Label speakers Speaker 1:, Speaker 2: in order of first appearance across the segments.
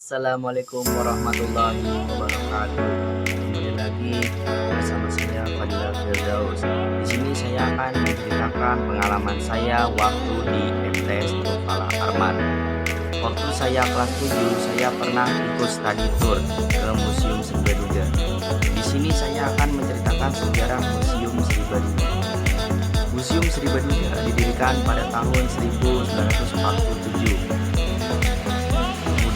Speaker 1: Assalamualaikum warahmatullahi wabarakatuh. Kembali lagi bersama saya Fadila Firdaus. Di sini saya akan menceritakan pengalaman saya waktu di MTS Falah Arman. Waktu saya kelas 7, saya pernah ikut study tour ke Museum Sri Baduga. Di sini saya akan menceritakan sejarah Museum Sri Baduga. Museum Sri Baduga didirikan pada tahun 1947.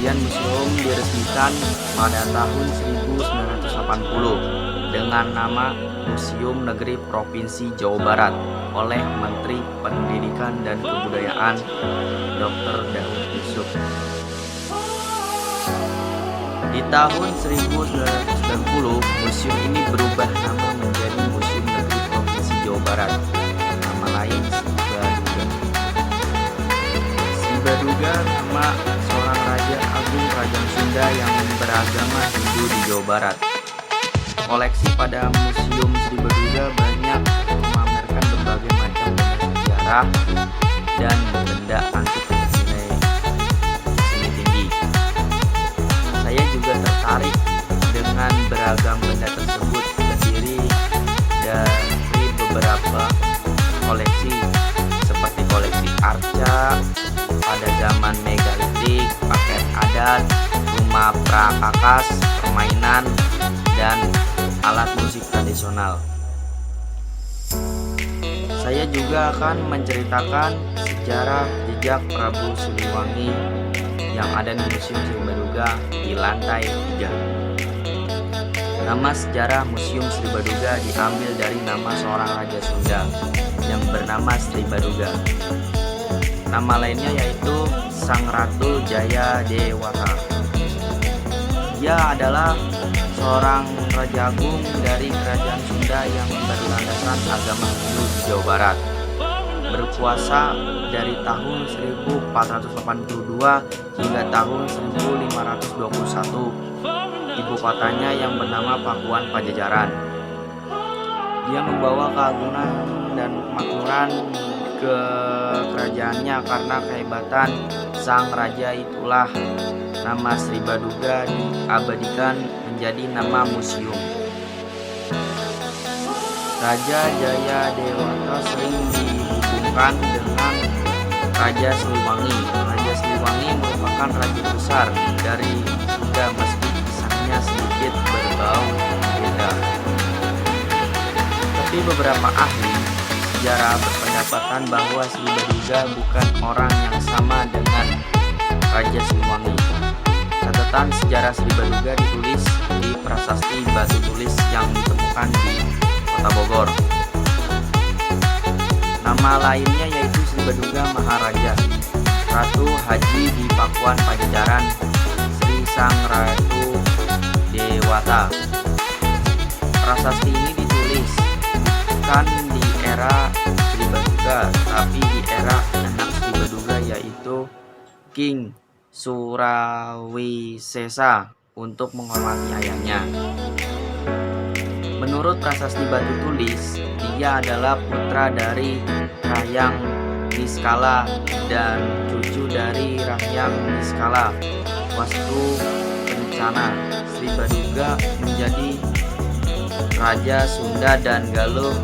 Speaker 1: Kemudian museum diresmikan pada tahun 1980 dengan nama Museum Negeri Provinsi Jawa Barat oleh Menteri Pendidikan dan Kebudayaan Dr. Daud Yusuf. Di tahun 1990, museum ini berubah nama menjadi Museum Negeri Provinsi Jawa Barat. Nama lain Sri Baduga, nama seorang Raja Agung Kerajaan Sunda yang beragama Hindu di Jawa Barat. Koleksi pada Museum Sri Baduga banyak memamerkan berbagai macam benda sejarah dan benda antik bernilai seni tinggi. Saya juga tertarik dengan beragam benda tersebut, terdiri dari beberapa koleksi seperti koleksi arca pada zaman megalitik, pakaian adat, rumah prakakas, permainan, dan alat musik tradisional. Saya juga akan menceritakan sejarah jejak Prabu Siliwangi yang ada di Museum Sri Baduga di lantai 3. Nama sejarah Museum Sri Baduga diambil dari nama seorang Raja Sunda yang bernama Sri Baduga. Nama lainnya yaitu Sang Ratu Jaya Dewata. Dia adalah seorang Raja Agung dari Kerajaan Sunda yang berlandaskan agama Hindu di Jawa Barat. Berkuasa dari tahun 1482 hingga tahun 1521. Ibu kotanya yang bernama Pakuan Pajajaran. Dia membawa keagungan dan kemakmuran ke kerajaannya karena kehebatan sang raja. Itulah nama Sri Baduga diabadikan menjadi nama museum. Raja Jaya Dewata sering dihubungkan dengan Raja Siliwangi. Raja Siliwangi merupakan raja besar dari Sunda meski kisahnya sedikit berbau beda. Tapi beberapa ahli sejarah berpendapatan bahwa Sri Baduga bukan orang yang sama dengan Raja Siliwangi. Catatan sejarah Sri Baduga ditulis di prasasti batu tulis yang ditemukan di Kota Bogor. Nama lainnya yaitu Sri Baduga Maharaja, Ratu Haji di Pakuan Pajajaran, Sri Sang Ratu Dewata. Prasasti ini ditulis bukan di era Sri Baduga, tapi di era anak Sri Baduga yaitu King Surawisesa untuk menghormati ayahnya. Menurut prasasti batu tulis, dia adalah putra dari Rahyang Niskala dan cucu dari Rahyang Niskala Wastu Kencana. Sri Baduga menjadi Raja Sunda dan Galuh.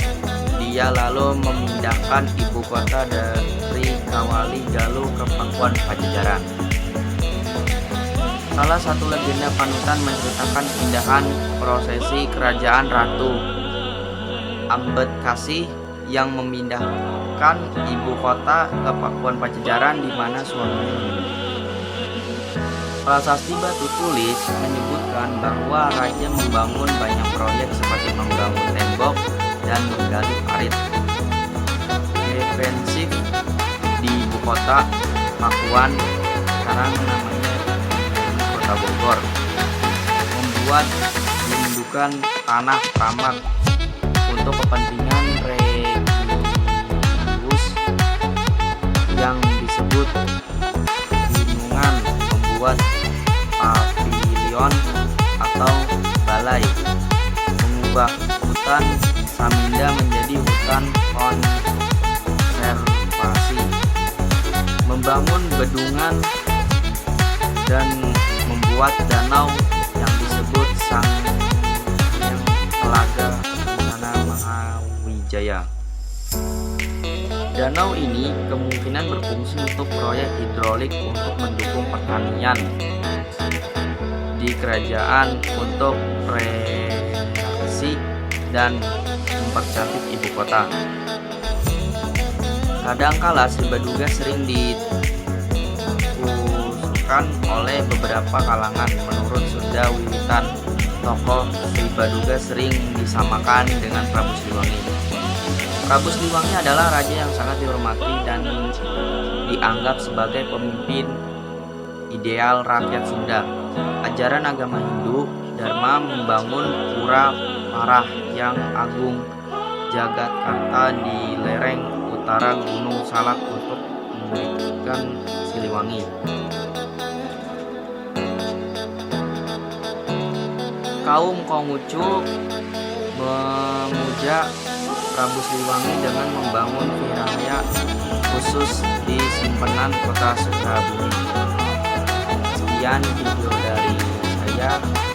Speaker 1: Dia lalu memindahkan ibu kota dari Kawali Galuh ke Pakuan Pajajaran. Salah satu legenda panutan menceritakan pindahan prosesi kerajaan Ratu Ambedkasi yang memindahkan ibu kota ke Pakuan Pajajaran di mana suaminya hidup. Prasasti batu tulis menyebutkan bahwa raja membangun banyak proyek seperti membangun tembok dan menggali parit defensif di ibu kota Pakuan, sekarang namanya Kota Bogor, membuat gundukan tanah pramak untuk kepentingan religius yang disebut gunungan, membuat pavilion atau balai, mengubah hutan Saminda menjadi hutan konservasi, membangun bendungan dan membuat lewat danau yang disebut Sangyang Telaga Sana Mahawijaya. Danau ini kemungkinan berfungsi untuk proyek hidrolik untuk mendukung pertanian di kerajaan untuk reaksi dan mempercantik ibu kota. Kadangkala Sri Baduga sering diusulkan oleh beberapa kalangan. Menurut Sunda Wiwitan, tokoh Sri Baduga sering disamakan dengan Prabu Siliwangi. Prabu Siliwangi adalah raja yang sangat dihormati dan dianggap sebagai pemimpin ideal rakyat Sunda. Ajaran agama Hindu, Dharma membangun pura Parah yang agung Jagatkarta di lereng utara Gunung Salak untuk memulihkan Siliwangi. Kaum Konghucu memuja Prabu Siliwangi dengan membangun vihara khusus di simpenan kota Sukabumi. Sekian video dari saya.